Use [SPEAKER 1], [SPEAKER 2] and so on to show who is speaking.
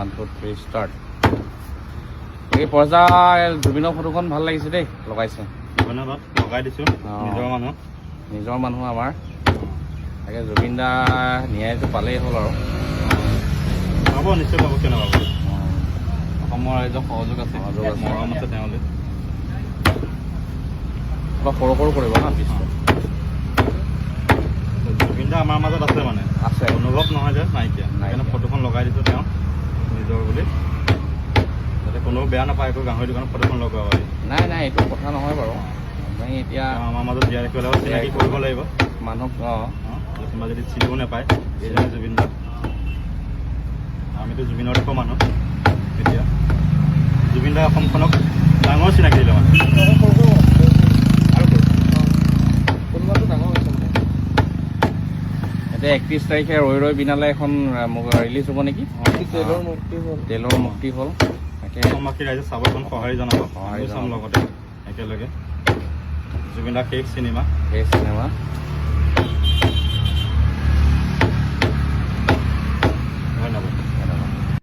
[SPEAKER 1] 1 2 3 start. এই পৰ্জা জুবিনৰ ফটোখন ভাল লাগিছে দেই, লগাইছে।
[SPEAKER 2] লগাই দিছোঁ নিজৰ মানুহ
[SPEAKER 1] আমাৰ তাকে জুবিন দা ন্যায়টো পালেই হ'ল আৰু
[SPEAKER 2] পাব, নিশ্চয় পাব, কিয় নাপাব।
[SPEAKER 1] অসমৰ ৰাইজৰ সহযোগ আছে,
[SPEAKER 2] মৰম আছে তেওঁলোকে।
[SPEAKER 1] অলপ সৰু সৰু কৰিব না পিছটো।
[SPEAKER 2] জুবিন দা আমাৰ মাজত আছে, মানে
[SPEAKER 1] আছে,
[SPEAKER 2] অনুভৱ নহয় যে নাইকিয়া। সেইকাৰণে ফটোখন লগাই দিছোঁ তেওঁ নিজৰ বুলি, যাতে কোনেও বেয়া নাপায়। একো গাহৰি দোকানত ফটোখন লগাব পাৰি।
[SPEAKER 1] নাই নাই, এইটো কথা নহয় বাৰু। আমি এতিয়া
[SPEAKER 2] আমাৰ মাজত জীয়াই ৰাখিব লাগিব, চিনাকি কৰিব লাগিব
[SPEAKER 1] মানুহক।
[SPEAKER 2] কোনোবা যদি চিনিও নাপায় এইজনে জুবিন দা। আমিতো জুবিনৰ দেখোঁ মানুহ। এতিয়া জুবিন দা অসমখনক ডাঙৰ চিনাকি দিলে মানে।
[SPEAKER 1] এতিয়া 31 তাৰিখে ৰৈ ৰৈ বিনালে এখন ৰিলিজ হ'ব নেকি? তেলৰ মুক্তি হ'ল। তাকে
[SPEAKER 2] অসমবাসী ৰাইজে চাব, এখন সঁহাৰি জনাব। চাম লগতে একেলগে জুবিন দা শেষ চিনেমা।